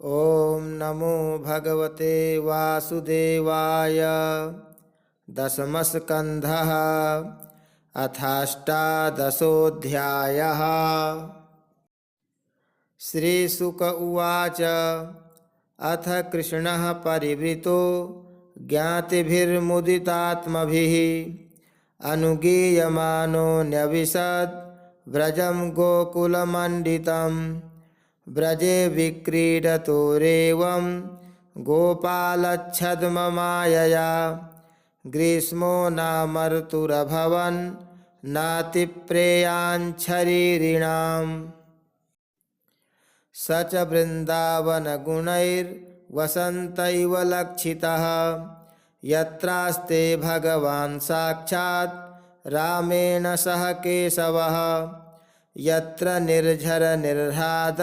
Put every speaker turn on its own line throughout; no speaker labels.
ॐ नमो भगवते वासुदेवाय। दशमस्कन्धः अथाष्टादशोऽध्यायः। श्रीशुक उवाच। अथ कृष्णः परिवृतो ज्ञातिभिर्मुदितात्मभिः अनुगीयमानो न्यविशत् व्रजं गोकुलमण्डितं। व्रजे विक्रीडतोरेवं गोपालच्छद्ममायया। ग्रीष्मो नामर्तुरभवन् नातिप्रेयाञ्छरीरिणाम्। स च वृन्दावनगुणैर्वसन्तैव लक्षितः। यत्रास्ते भगवान् साक्षात् रामेण सह केशवः। यत्र निर्झरनिर्ह्राद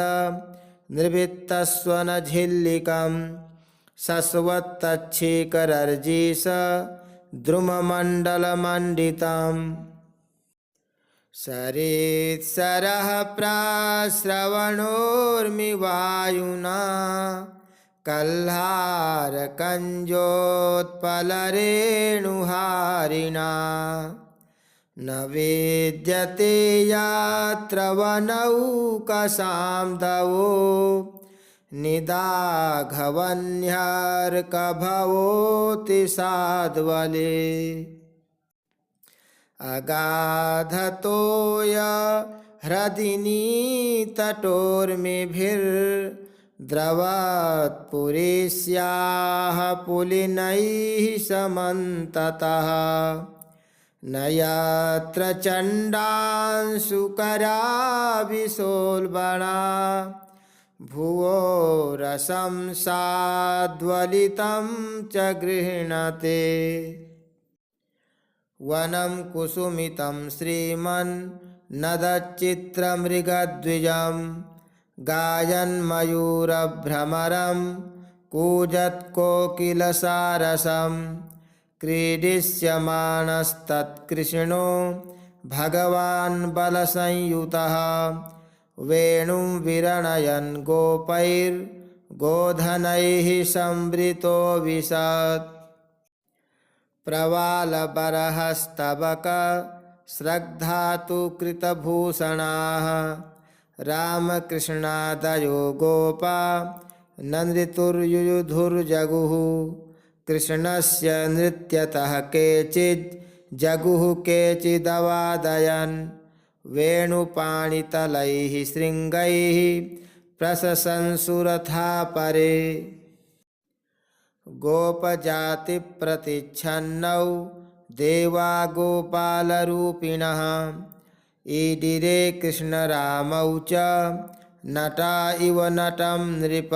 निर्वित्तस्वनझिल्लिकं शश्वत्तच्छीकरर्जीष द्रुममण्डलमण्डितम्। सरित्सरः प्राश्रवणोर्मिवायुना कल्हारकञ्जोत्पलरेणुहारिणा। न विद्यते यत्र वनौकसाम्दवो निदाघवन्यर्कभवोति साध्वले। अगाधतोय ह्रदिनीतटोर्मिभिर्द्रवत्पुरीस्याः पुलिनैः समन्ततः। न यत्र चण्डांशुकराभिशोल्बणा भुवो रसं साद्वलितं च गृह्णते। वनं कुसुमितं श्रीमन्नदच्चित्रमृगद्विजं गायन्मयूरभ्रमरं कूजत्कोकिलसारसं। क्रीडिष्यमाणस्तत्कृष्णो भगवान् बलसंयुतः। वेणुं विरणयन् गोपैर्गोधनैः संवृतो विशत्। प्रवालबरहस्तबक स्रग्धातु कृतभूषणाः। रामकृष्णादयो गोपा नृतुर्युयुधुर्जगुः। कृष्णस्य नृत्यतः केचित् जगुः केचिदवादयन्। वेणुपाणितलैः शृङ्गैः प्रशंसुरथापरे। गोपजातिप्रतिच्छन्नौ देवा गोपालरूपिणः। ईडिरे कृष्णरामौ च नटा इव नटं नृप।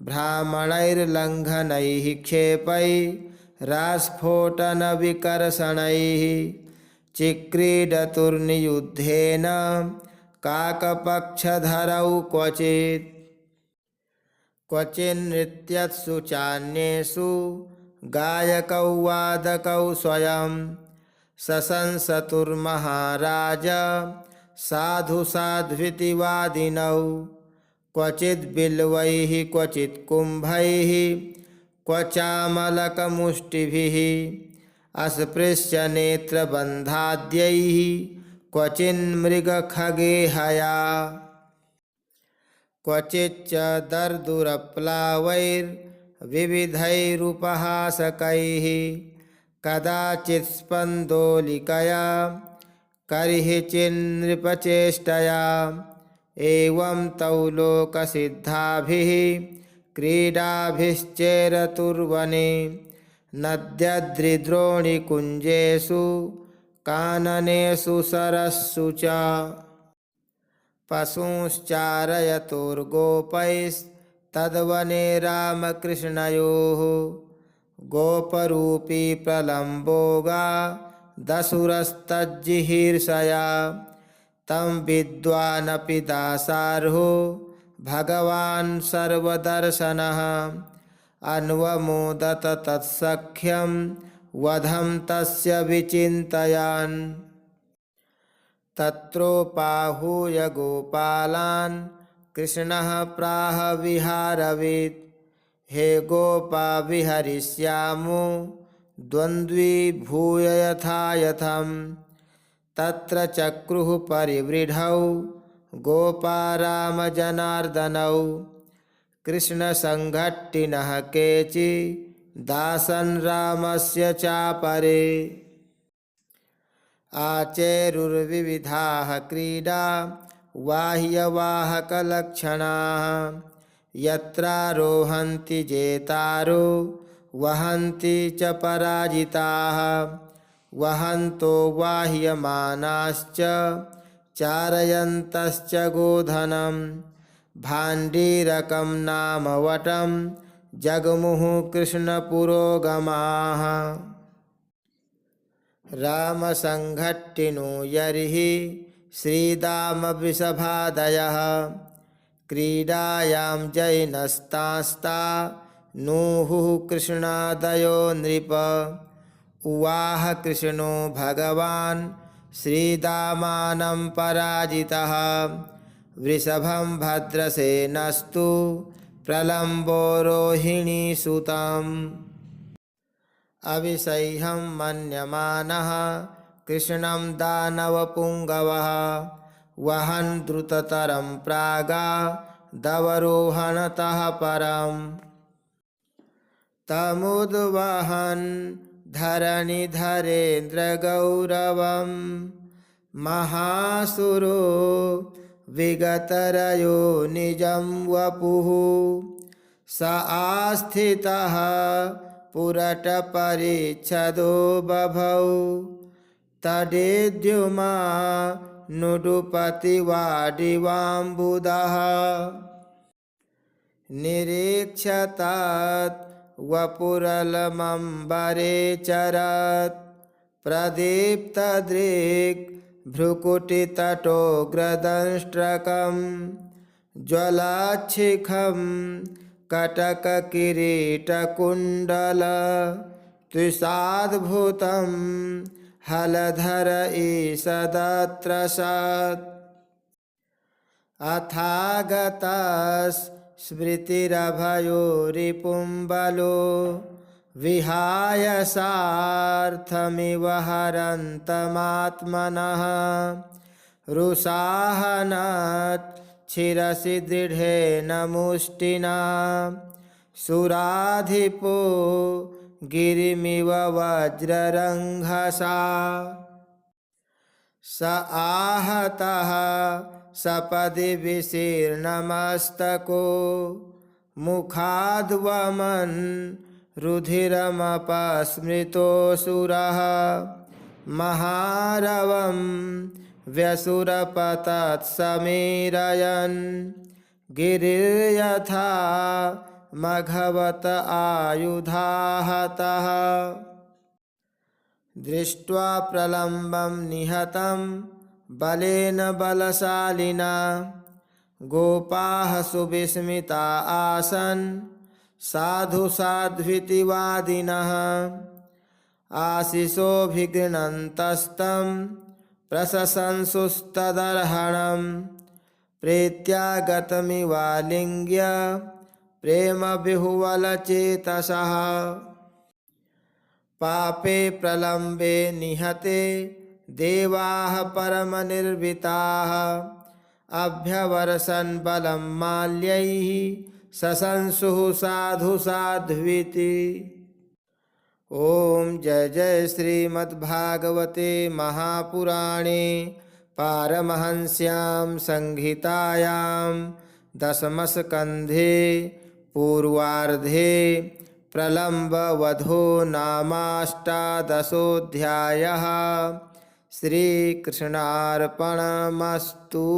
ब्राह्मणैर्लङ्घनैः क्षेपैरास्फोटनविकर्षणैः चिक्रीडतुर्नियुद्धेन काकपक्षधरौ क्वचित्। क्वचिन्नृत्यत्सु चान्येषु गायकौ वादकौ स्वयं। सशंसतुर्महाराज साधु साध्विति वादिनौ। क्वचिद्बिल्वैः क्वचित् कुम्भैः क्वचामलकमुष्टिभिः। अस्पृश्य नेत्रबन्धाद्यैः क्वचिन्मृगखगेहया। क्वचिच्च दर्दुरप्लावैर्विविधैरुपहासकैः। कदाचित् स्पन्दोलिकया कर्हिचिन्नृपचेष्टया। एवं तौ लोकसिद्धाभिः क्रीडाभिश्चेरतुर्वने। नद्यद्रिद्रोणिकुञ्जेषु काननेषु सरस्सु च। पशूंश्चारयतुर्गोपैस्तद्वने रामकृष्णयोः। गोपरूपी प्रलम्बोगा दशुरस्तज्जिहीर्षया। तं विद्वानपि दासार्हो भगवान् सर्वदर्शनः। अन्वमोदत तत्सख्यं वधं तस्य विचिन्तयन्। तत्रोपाहूय गोपालान् कृष्णः प्राह विहारवित् हे गोपा विहरिष्यामो द्वन्द्वी यथा यथं तत्र चक्रुः परिवृढौ गोपा रामजनार्दनौ कृष्णसङ्घट्टिनः केचि दासन् रामस्य चापरे आचेरुर्विविधाः क्रीडा वाह्यवाहकलक्षणाः यत्रारोहन्ति जेतारो वहन्ति च पराजिताः वहन्तो वाह्यमानाश्च चारयन्तश्च गोधनं भाण्डीरकं नाम वटं जगमुः कृष्णपुरोगमाः रामसङ्घट्टिनो यर्हि श्रीदामवृषभादयः क्रीडायां जैनस्तास्ता नूहुः कृष्णादयो नृप उवाह कृष्णो भगवान् श्रीदामानं पराजितः वृषभं भद्रसेनस्तु प्रलम्बो रोहिणीसुतम् अविसह्यं मन्यमानः कृष्णं दानवपुङ्गवः वहन् द्रुततरं प्रागादवरोहणतः परम् तमुद्वहन् धरणिधरेन्द्रगौरवं महासुरो विगतरयो निजं वपुः स आस्थितः पुरटपरिच्छदो बभौ तडेद्युमा नुडुपतिवाडिवाम्बुदः निरीक्षतात् वपुरलमम्बरे चरत् प्रदीप्तदृक् भ्रुकुटितटोग्रदंष्ट्रकं ज्वलाच्छिखं कटककिरीटकुण्डल त्रिशाद्भुतं हलधर ईषदत्र सत् अथागतस्मृतिरभयो रिपुम्बलो विहाय सार्थमिव हरन्तमात्मनः रुषाहनत् शिरसि दृढेन मुष्टिना सुराधिपो गिरिमिव वज्ररङ्घसा स आहतः सपदि विशीर्णमस्तको मुखाद्वमन् रुधिरमपस्मृतोऽसुरः महारवं व्यसुरपतत्समीरयन् गिरिर्यथा मघवत आयुधाहतः दृष्ट्वा प्रलम्बं निहतं बलेन बलशालिना गोपाः सुविस्मिता आसन् साधु साध्वितिवादिनः आशिषोऽभिगृह्णन्तस्तं प्रशंसुस्तदर्हणं प्रीत्यागतमिवालिङ्ग्य प्रेमविह्वलचेतसः पापे प्रलम्बे निहते देवाः परमनिर्विताः अभ्यवर्षन् बलं माल्यैः शशंसुः साधु साध्विति। ओम जय जय श्रीमद्भागवते महापुराणे पारमहंस्यां संहितायां दशमस्कन्धे पूर्वार्धे प्रलम्बवधो नामाष्टादशोऽध्यायः। श्रीकृष्णार्पणमस्तु।